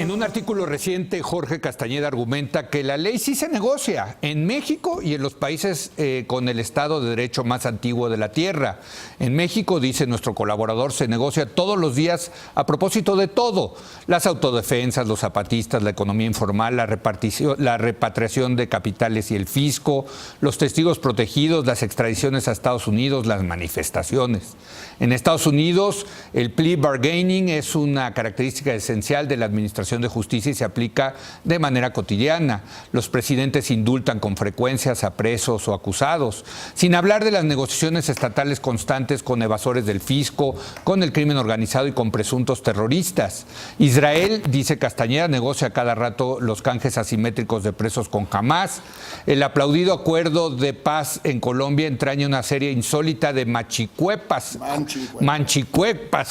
En un artículo reciente, Jorge Castañeda argumenta que la ley sí se negocia en México y en los países con el Estado de Derecho más antiguo de la Tierra. En México, dice nuestro colaborador, se negocia todos los días a propósito de todo. Las autodefensas, los zapatistas, la economía informal, la repatriación de capitales y el fisco, los testigos protegidos, las extradiciones a Estados Unidos, las manifestaciones. En Estados Unidos, el plea bargaining es una característica esencial de la Administración de Justicia y se aplica de manera cotidiana. Los presidentes indultan con frecuencias a presos o acusados, sin hablar de las negociaciones estatales constantes con evasores del fisco, con el crimen organizado y con presuntos terroristas. Israel, dice Castañeda, negocia cada rato los canjes asimétricos de presos con Hamás. El aplaudido acuerdo de paz en Colombia entraña una serie insólita de manchicuepas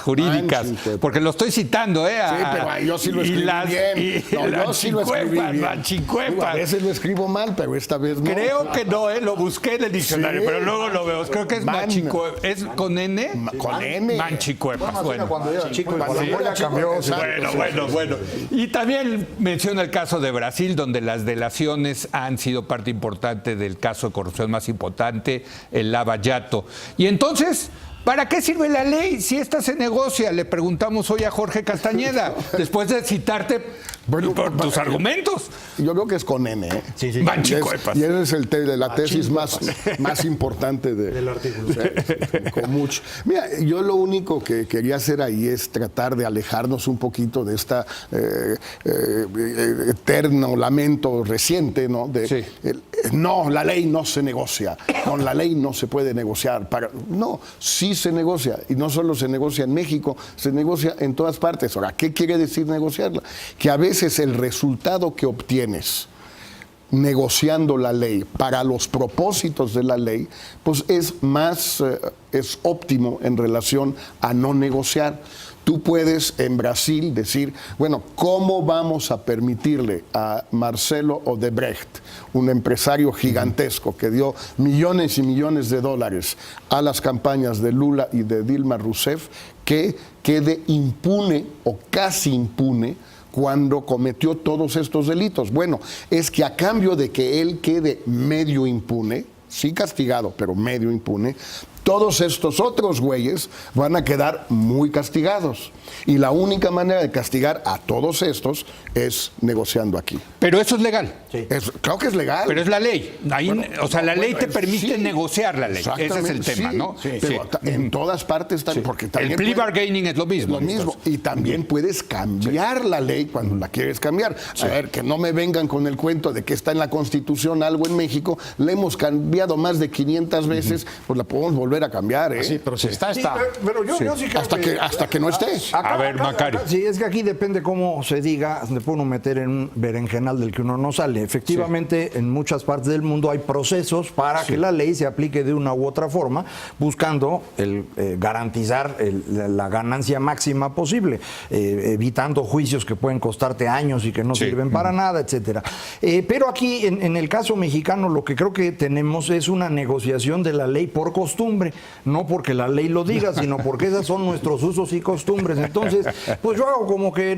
jurídicas, porque lo estoy citando, Sí, pero yo sí lo escribí bien. Yo sí lo escribí bien. A veces lo escribo mal, pero esta vez no. Creo que no, lo busqué en el diccionario, pero luego lo veo. Creo que es manchicuepas. ¿Es con N? Con N. Manchicuepas. Bueno, cuando era chico, bueno. Y también menciona el caso de Brasil, donde las delaciones han sido parte importante del caso de corrupción más importante, el Lava Jato. Y entonces, ¿para qué sirve la ley si esta se negocia? Le preguntamos hoy a Jorge Castañeda, después de citarte por tus argumentos. Yo creo que es con N. Sí. Manchicuepas. Y ese es la tesis más importante del artículo. Con mucho. Mira, yo lo único que quería hacer ahí es tratar de alejarnos un poquito de esta eterno lamento reciente, ¿no? No, la ley no se negocia. Con la ley no se puede negociar. No, sí se negocia. Y no solo se negocia en México, se negocia en todas partes. Ahora, ¿qué quiere decir negociarla? Que a veces el resultado que obtienes negociando la ley para los propósitos de la ley, pues es óptimo en relación a no negociar. Tú puedes en Brasil decir, bueno, ¿cómo vamos a permitirle a Marcelo Odebrecht, un empresario gigantesco que dio millones y millones de dólares a las campañas de Lula y de Dilma Rousseff, que quede impune o casi impune cuando cometió todos estos delitos? Bueno, es que a cambio de que él quede medio impune, sí castigado, pero medio impune, todos estos otros güeyes van a quedar muy castigados. Y la única manera de castigar a todos estos es negociando aquí. Pero eso es legal. Sí. Claro que es legal. Pero es la ley. La ley te permite negociar la ley. Ese es el tema, ¿no? Sí. Pero en todas partes también. Porque también el plea bargaining es lo mismo. Y también puedes cambiar la ley cuando la quieres cambiar. A ver, que no me vengan con el cuento de que está en la Constitución algo en México. La hemos cambiado más de 500 veces, pues la podemos volver a cambiar, ¿eh? Sí, pero si está. Pero yo sí creo hasta que no esté. A ver, Macario. Sí, es que aquí depende cómo se diga, se puede uno meter en un berenjenal del que uno no sale. Efectivamente, en muchas partes del mundo hay procesos para que la ley se aplique de una u otra forma, buscando garantizar la ganancia máxima posible, evitando juicios que pueden costarte años y que no sirven para nada, etcétera. Pero aquí, en el caso mexicano, lo que creo que tenemos es una negociación de la ley por costumbre, no porque la ley lo diga, sino porque esas son nuestros usos y costumbres. Entonces, pues yo hago como que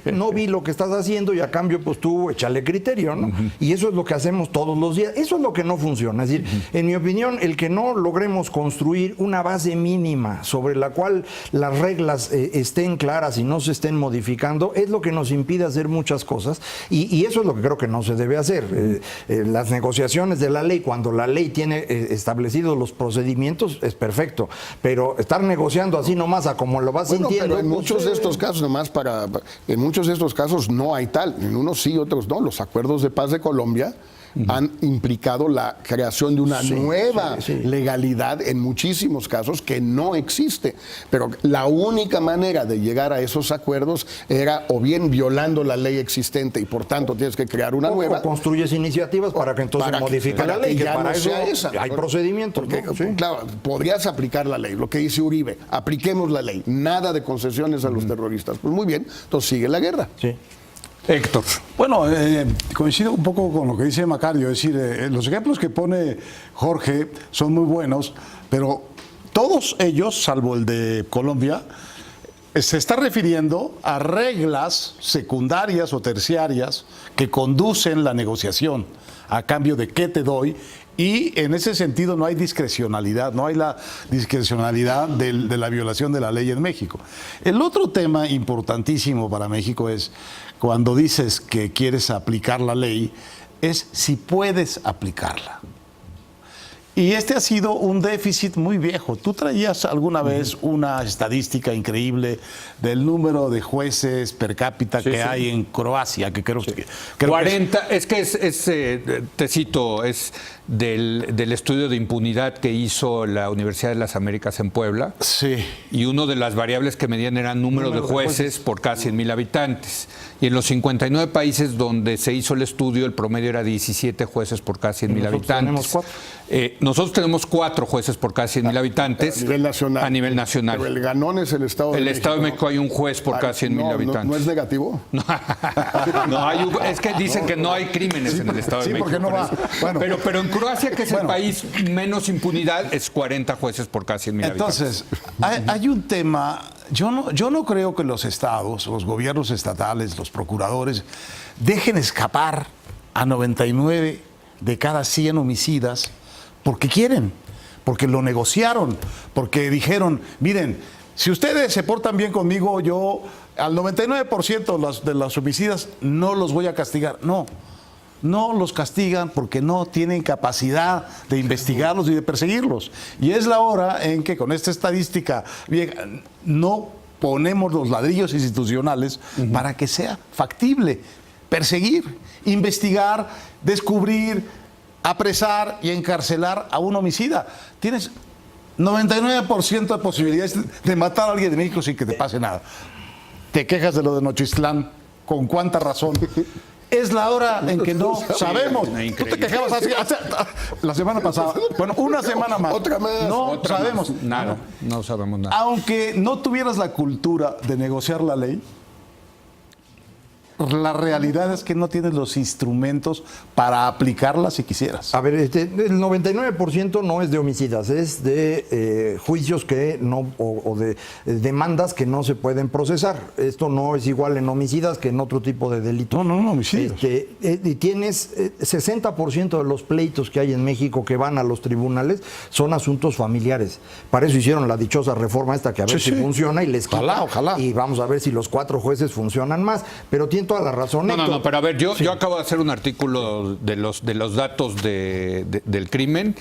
no vi lo que estás haciendo y a cambio, pues tú échale criterio, ¿no? Y eso es lo que hacemos todos los días. Eso es lo que no funciona. Es decir, en mi opinión, el que no logremos construir una base mínima sobre la cual las reglas estén claras y no se estén modificando, es lo que nos impide hacer muchas cosas. Y eso es lo que creo que no se debe hacer. Las negociaciones de la ley, cuando la ley tiene establecidos los procedimientos, es perfecto. Pero estar negociando así nomás a como lo vas sintiendo. Pero en muchos de estos casos, en muchos de estos casos no hay tal. En unos sí, otros no. Los acuerdos de paz de Colombia han implicado la creación de una nueva legalidad en muchísimos casos que no existe. Pero la única manera de llegar a esos acuerdos era o bien violando la ley existente y por tanto tienes que crear una nueva. O construyes iniciativas para que entonces modifique la ley, que ya para no eso sea esa. hay procedimientos. Porque, ¿no? claro, podrías aplicar la ley, lo que dice Uribe, apliquemos la ley, nada de concesiones a los terroristas. Pues muy bien, entonces sigue la guerra. Sí. Héctor. Bueno, coincido un poco con lo que dice Macario, es decir, los ejemplos que pone Jorge son muy buenos, pero todos ellos, salvo el de Colombia, se está refiriendo a reglas secundarias o terciarias que conducen la negociación a cambio de qué te doy, y en ese sentido no hay discrecionalidad, no hay la discrecionalidad de la violación de la ley en México. El otro tema importantísimo para México es cuando dices que quieres aplicar la ley, es si puedes aplicarla. Y este ha sido un déficit muy viejo. Tú traías alguna vez una estadística increíble del número de jueces per cápita que hay en Croacia, que creo que... 40, te cito, es del estudio de impunidad que hizo la Universidad de las Américas en Puebla. Sí. Y una de las variables que medían era número de jueces por cada 100,000 habitantes. Y en los 59 países donde se hizo el estudio, el promedio era 17 jueces por cada 100,000 habitantes. Nosotros tenemos 4 jueces por cada 100,000 habitantes. A nivel nacional. A nivel nacional. Pero el ganón es el Estado de México. El Estado de México hay un juez por cada 100,000 habitantes. ¿No es negativo? No, es que dicen que no hay crímenes en el Estado de México. Sí, porque no va. Bueno, pero en Croacia, que es el país menos impunidad, es 40 jueces por cada 100,000 habitantes. Entonces, hay un tema. Yo no creo que los estados, los gobiernos estatales, los procuradores, dejen escapar a 99 de cada 100 homicidas porque quieren, porque lo negociaron, porque dijeron, miren, si ustedes se portan bien conmigo, yo al 99% de los homicidas no los voy a castigar. No los castigan porque no tienen capacidad de investigarlos y de perseguirlos. Y es la hora en que con esta estadística no ponemos los ladrillos institucionales para que sea factible perseguir, investigar, descubrir, apresar y encarcelar a un homicida. Tienes 99% de posibilidades de matar a alguien de México sin que te pase nada. Te quejas de lo de Nochistlán, ¿con cuánta razón? Es la hora en que no sabemos. Tú te quejabas la semana pasada. Bueno, una semana más. Otra más. No sabemos. Nada, no sabemos nada. Aunque no tuvieras la cultura de negociar la ley, la realidad es que no tienes los instrumentos para aplicarla si quisieras. A ver, el 99% no es de homicidas, es de juicios que no, o de demandas que no se pueden procesar. Esto no es igual en homicidas que en otro tipo de delitos. No, homicidios. Y tienes 60% de los pleitos que hay en México que van a los tribunales son asuntos familiares. Para eso hicieron la dichosa reforma esta que a ver si funciona y les quita. Ojalá. Y vamos a ver si los 4 jueces funcionan más. Pero tiene toda la razón. No, pero a ver, yo acabo de hacer un artículo de los datos del crimen.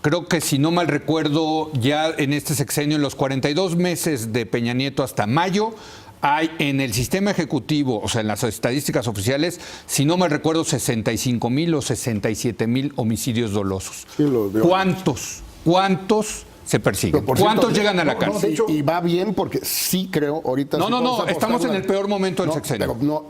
Creo que, si no mal recuerdo, ya en este sexenio, en los 42 meses de Peña Nieto hasta mayo, hay en el sistema ejecutivo, o sea, en las estadísticas oficiales, si no mal recuerdo, 65,000 o 67,000 homicidios dolosos. Sí, ¿Cuántos se persiguen? ¿Cuántos llegan a la cárcel? Y va bien porque sí creo ahorita... No, estamos en el peor momento del sexenio. Pero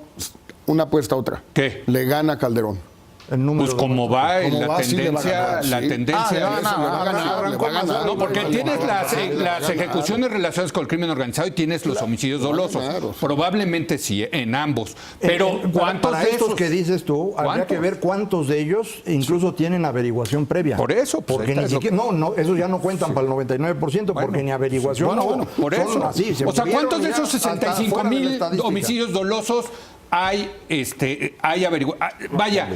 una apuesta a otra. ¿Qué? Le gana Calderón. Pues como va ¿Cómo la va? Sí, le va a ganar, tendencia, la sí. tendencia. Le va a ganar. No, porque tienes las ejecuciones relacionadas con el crimen organizado y tienes los homicidios dolosos. Probablemente sí, en ambos. Pero ¿cuántos para de estos esos que dices tú, habría que ver cuántos de ellos incluso tienen averiguación previa. Por eso. Pues porque ni siquiera, esos ya no cuentan para el 99%, porque ni averiguación. Por eso. Así, o sea, ¿cuántos de esos hasta 65,000 homicidios dolosos hay averiguación? Vaya,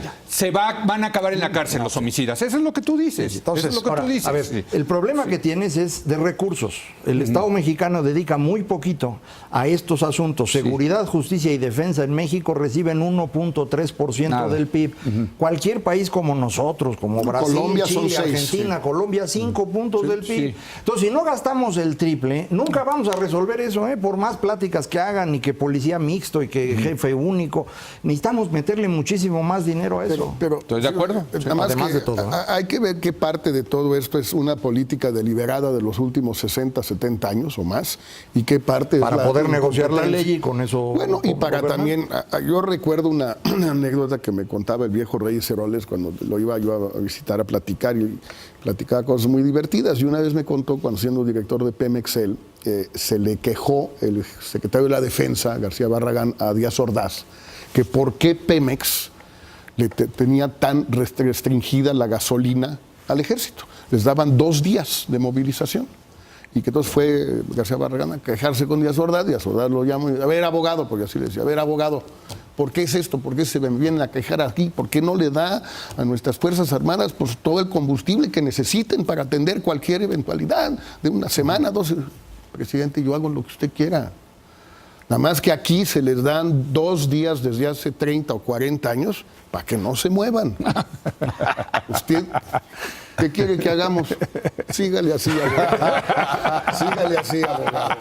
van a acabar en la cárcel los homicidas. Eso es lo que tú dices. Entonces, eso es lo que tú dices. A ver, el problema que tienes es de recursos. El Estado mexicano dedica muy poquito a estos asuntos. Seguridad, justicia y defensa en México reciben 1.3% del PIB. Cualquier país como nosotros, como Brasil, Colombia Chile, son 6, Argentina, Colombia, 5 puntos del PIB. Entonces, si no gastamos el triple, nunca vamos a resolver eso, por más pláticas que hagan, y que policía mixto y que jefe único. Necesitamos meterle muchísimo más dinero a eso. Pero ¿Estoy de acuerdo? Además de todo. Hay que ver qué parte de todo esto es una política deliberada de los últimos 60, 70 años o más, y qué parte para es poder negociar la ley y con eso. Bueno, y para también, yo recuerdo una anécdota que me contaba el viejo Reyes Heroles cuando lo iba yo a visitar a platicar, y platicaba cosas muy divertidas. Y una vez me contó, cuando siendo director de Pemexel, se le quejó el secretario de la Defensa, García Barragán, a Díaz Ordaz, que por qué Pemex tenía tan restringida la gasolina al ejército. Les daban 2 días de movilización. Y que entonces fue García Barragán a quejarse con Díaz Ordaz. Díaz Ordaz lo llamó y a ver, abogado, porque así le decía, a ver, abogado, ¿por qué es esto? ¿Por qué se me vienen a quejar aquí? ¿Por qué no le da a nuestras Fuerzas Armadas pues, todo el combustible que necesiten para atender cualquier eventualidad de una semana, 2? Presidente, yo hago lo que usted quiera. Nada más que aquí se les dan 2 días desde hace 30 o 40 años para que no se muevan. ¿Usted qué quiere que hagamos? Sígale así, abogado. Sígale así, abogado.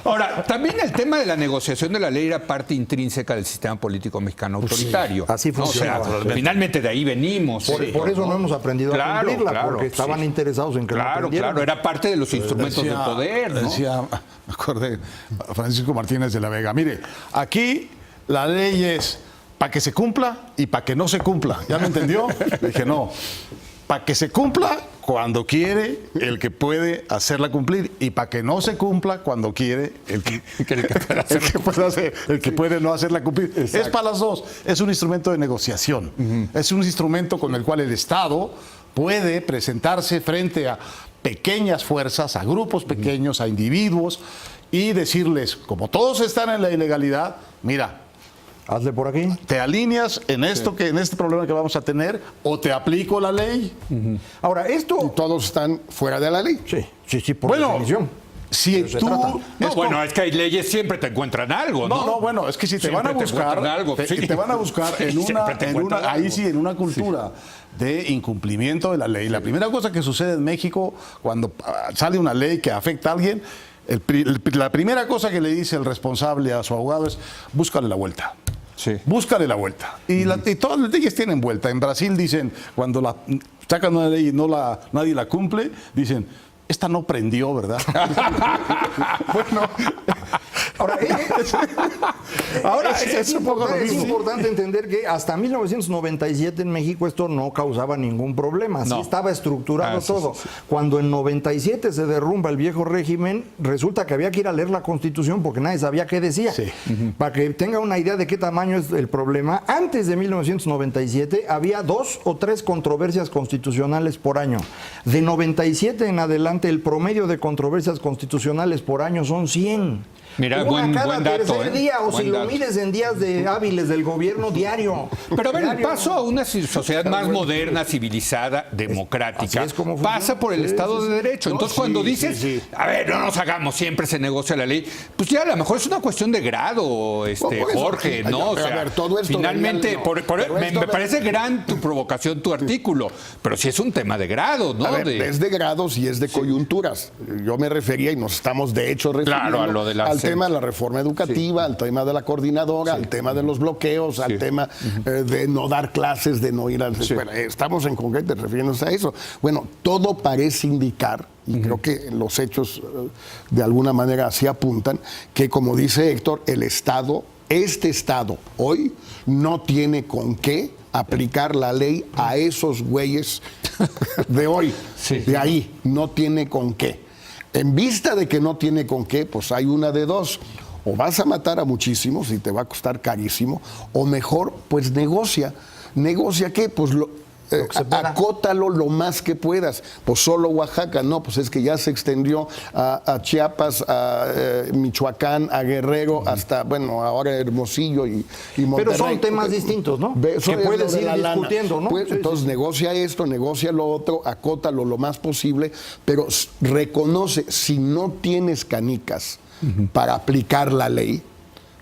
Ahora, también el tema de la negociación de la ley era parte intrínseca del sistema político mexicano autoritario. Sí, así ¿no? funcionaba. O sea, finalmente de ahí venimos. Por eso no hemos aprendido a cumplirla, porque estaban interesados en que no aprendieran. Claro, era parte de los instrumentos de poder, ¿no? Decía, me acordé, Francisco Martínez de la Vega, mire, aquí la ley es para que se cumpla y para que no se cumpla. ¿Ya me entendió? Le dije, no, para que se cumpla cuando quiere el que puede hacerla cumplir y para que no se cumpla cuando quiere el que puede no hacerla cumplir. Exacto. Es para las dos. Es un instrumento de negociación. Es un instrumento con el cual el Estado puede presentarse frente a pequeñas fuerzas, a grupos pequeños, a individuos y decirles, como todos están en la ilegalidad, mira, hazle por aquí. ¿te alineas en esto en este problema que vamos a tener o te aplico la ley? Ahora, esto... Todos están fuera de la ley. Sí, por definición. Si tú... No, bueno, es que hay leyes, siempre te encuentran algo, ¿no? No, bueno, es que si te Siempre van a buscar, algo, te van a buscar en una cultura de incumplimiento de la ley. La primera cosa que sucede en México cuando sale una ley que afecta a alguien, la primera cosa que le dice el responsable a su abogado es búscale la vuelta. Sí. Búscale la vuelta. Y todas las leyes tienen vuelta. En Brasil dicen, cuando sacan una ley y nadie la cumple, dicen, esta no prendió, ¿verdad? Bueno, ahora es importante entender que hasta 1997 en México esto no causaba ningún problema. Así estaba estructurado todo. Cuando en 97 se derrumba el viejo régimen, resulta que había que ir a leer la Constitución porque nadie sabía qué decía. Sí. Para que tenga una idea de qué tamaño es el problema, antes de 1997 había 2 o 3 controversias constitucionales por año. De 97 en adelante el promedio de controversias constitucionales por año son 100. Mira, buen dato. Día, o si lo mides en días hábiles del gobierno, diario. Pero a ver, el paso a una sociedad más moderna, civilizada, democrática, pasa por el Estado de Derecho. Entonces, cuando dices, a ver, no nos hagamos, siempre se negocia la ley, pues ya a lo mejor es una cuestión de grado, Jorge, ¿no? O sea, a ver, todo esto finalmente, me parece gran tu provocación, tu artículo, pero sí es un tema de grado, ¿no? A ver, es de grados y es de coyunturas. Yo me refería, y nos estamos de hecho refiriendo a lo de al tema de la reforma educativa, al tema de la coordinadora, al tema de los bloqueos, al tema de no dar clases, de no ir a la escuela. Estamos en concreto refiriéndonos a eso. Bueno, todo parece indicar, y creo que los hechos de alguna manera así apuntan, que como dice Héctor, este Estado hoy no tiene con qué aplicar la ley a esos güeyes de hoy, de ahí, no tiene con qué. En vista de que no tiene con qué, pues hay una de dos. O vas a matar a muchísimos y te va a costar carísimo, o mejor, pues negocia. ¿Negocia qué? Pues acótalo lo más que puedas. Pues solo Oaxaca, no, pues es que ya se extendió a Chiapas, a Michoacán, a Guerrero, hasta, bueno, ahora Hermosillo y Monterrey. Pero son temas distintos, ¿no? Que puedes ir discutiendo, ¿no? Pues, entonces negocia esto, negocia lo otro, acótalo lo más posible, pero reconoce, si no tienes canicas para aplicar la ley,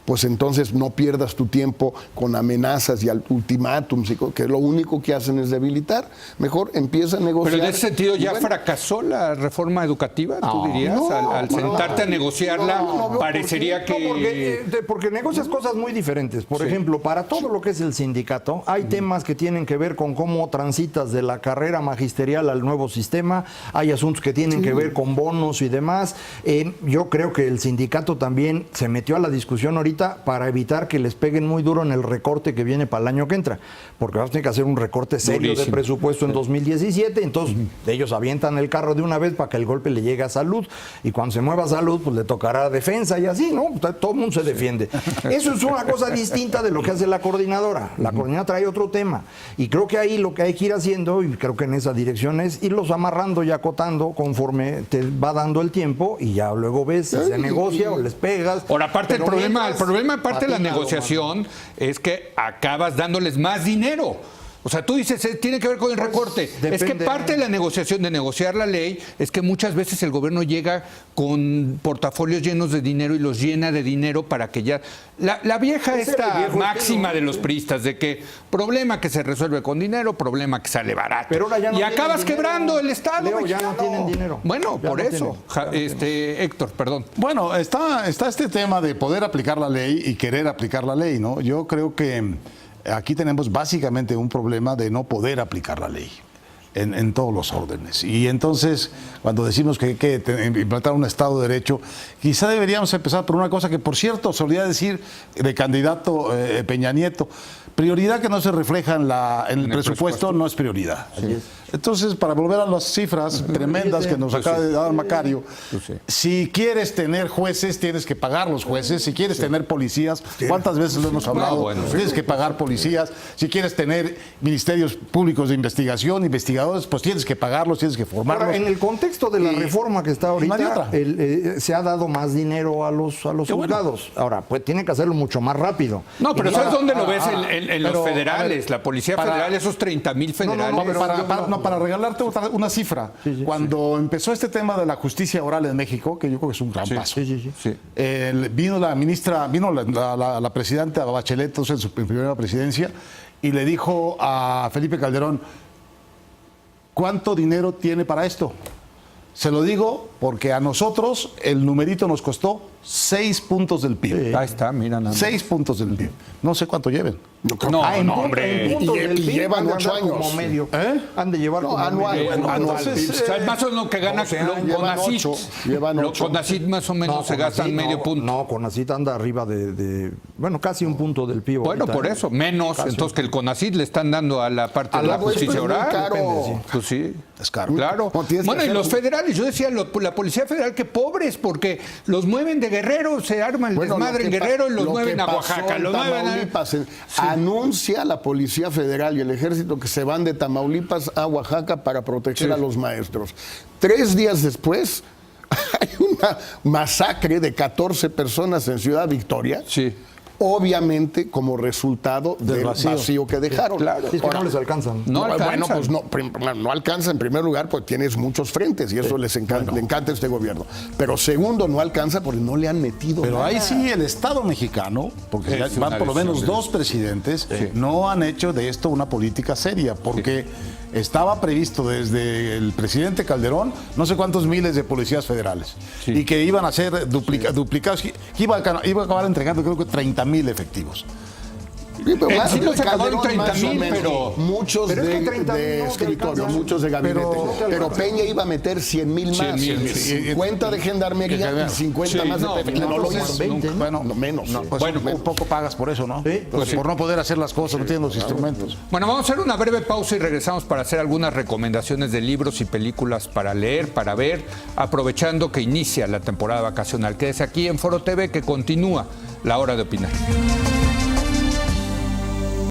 pues entonces no pierdas tu tiempo con amenazas y ultimátums, que lo único que hacen es debilitar. Mejor empieza a negociar. Pero en ese sentido, ¿ya fracasó la reforma educativa, tú dirías? Al sentarte a negociarla, parecería que... Porque negocias cosas muy diferentes. Por ejemplo, para todo lo que es el sindicato, hay temas que tienen que ver con cómo transitas de la carrera magisterial al nuevo sistema, hay asuntos que tienen que ver con bonos y demás. Yo creo que el sindicato también se metió a la discusión ahorita ahorita para evitar que les peguen muy duro en el recorte que viene para el año que entra, porque vas a tener que hacer un recorte serio de presupuesto en 2017, entonces ellos avientan el carro de una vez para que el golpe le llegue a salud, y cuando se mueva a salud, pues le tocará defensa y así, ¿no? Todo el mundo se defiende. Eso es una cosa distinta de lo que hace la coordinadora. La coordinadora trae otro tema, y creo que ahí lo que hay que ir haciendo, y creo que en esa dirección, es irlos amarrando y acotando conforme te va dando el tiempo, y ya luego ves si se negocia o les pegas. Ahora, aparte el problema aparte de la patina, negociación es que acabas dándoles más dinero. O sea, tú dices, tiene que ver con el recorte. Es que depende. parte de la negociación, de negociar la ley, es que muchas veces el gobierno llega con portafolios llenos de dinero y los llena de dinero para que ya... La vieja Ese era el esta viejo máxima estilo, de los priistas, de que problema que se resuelve con dinero, problema que sale barato. Pero ahora ya no y tienen acabas dinero. quebrando el Estado Leo, ya no mexicano. tienen dinero. Bueno, Ya por no eso. tienen. Héctor, perdón. Bueno, está este tema de poder aplicar la ley y querer aplicar la ley, ¿no? Yo creo que aquí tenemos básicamente un problema de no poder aplicar la ley en todos los órdenes. Y entonces, cuando decimos que hay que implantar un Estado de Derecho, quizá deberíamos empezar por una cosa que, por cierto, solía decir de candidato Peña Nieto: prioridad que no se refleja en el presupuesto no es prioridad. Entonces, para volver a las cifras tremendas que nos acaba de dar Macario, si quieres tener jueces, tienes que pagar los jueces. Si quieres tener policías, ¿cuántas veces lo hemos hablado? Tienes que pagar policías. Si quieres tener ministerios públicos de investigación, investigadores, pues tienes que pagarlos, tienes que formarlos. Ahora, en el contexto de la reforma que está ahorita, no hay otra. Se ha dado más dinero a los juzgados. Ahora, pues tienen que hacerlo mucho más rápido. No, pero Y ¿sabes ahora- dónde lo ves? En los pero, federales, a ver, la Policía para- Federal, esos 30,000 federales. Para regalarte una cifra, cuando empezó este tema de la justicia oral en México, que yo creo que es un gran paso, Sí. vino la presidenta Bachelet, entonces, en su primera presidencia, y le dijo a Felipe Calderón: ¿cuánto dinero tiene para esto? Se lo digo porque a nosotros el numerito nos costó 6 puntos del PIB. Ahí está, mira nada más. 6 puntos del PIB. No sé cuánto lleven. No, en no, punto- hombre. en puntos Y del PIB llevan han de 8 andar como años. medio. ¿Eh? Han de llevar No, como anual, medio. anual. entonces, O sea, más o menos lo que gana 12 años. con Llevan Conacit. 8, llevan 8. Conacit más o menos se gastan Conacit medio no, punto. No, Conacit anda arriba bueno, casi un punto del PIB. Bueno, ahorita, por ¿eh? eso, menos. Casi. Entonces, que el Conacit le están dando a la parte A de la la pues, justicia pues, muy oral. caro. Depende, sí. Pues sí. Es caro. Claro. No, tienes que Bueno, y hacer los un- federales, yo decía, la Policía Federal, que pobres, porque los mueven de Guerrero, se arma el Bueno, desmadre en lo que Guerrero y los lo mueven que a pasó Oaxaca. en Los mueven a... Tamaulipas, anuncia la Policía Federal y el Ejército que se van de Tamaulipas a Oaxaca para proteger a los maestros. 3 días después hay una masacre de 14 personas en Ciudad Victoria. Sí. Obviamente como resultado del vacío que dejaron. Claro. Es que no les alcanzan. No Bueno, alcanzan. pues no alcanza en primer lugar porque tienes muchos frentes y eso le encanta a este gobierno. Pero segundo, no alcanza porque no le han metido Pero nada. ahí sí el Estado mexicano, porque ya Es van una por lo menos decisión de- 2 presidentes, no han hecho de esto una política seria, porque estaba previsto desde el presidente Calderón no sé cuántos miles de policías federales y que iban a ser duplicados, que iba a acabar entregando creo que 30,000 efectivos. Sí, pero En más- sí nos Calderón acabaron 30,000, más o menos, pero- muchos pero es que de 30,000 no te escritorio, alcanzan. muchos de gabinete. Pero, Peña iba a meter 100,000 más, 100,000, 50 de gendarmería y 50 Sí, más de no, PFD. no, No lo entonces, hizo. 20, ¿no? Bueno, No, menos. Pues Bueno, un poco pagas por eso, ¿no? Sí, Pues por no poder hacer las cosas, no tienen los instrumentos. Bueno, vamos a hacer una breve pausa y regresamos para hacer algunas recomendaciones de libros y películas para leer, para ver, aprovechando que inicia la temporada vacacional. Quédese aquí en Foro TV, que continúa la hora de opinar.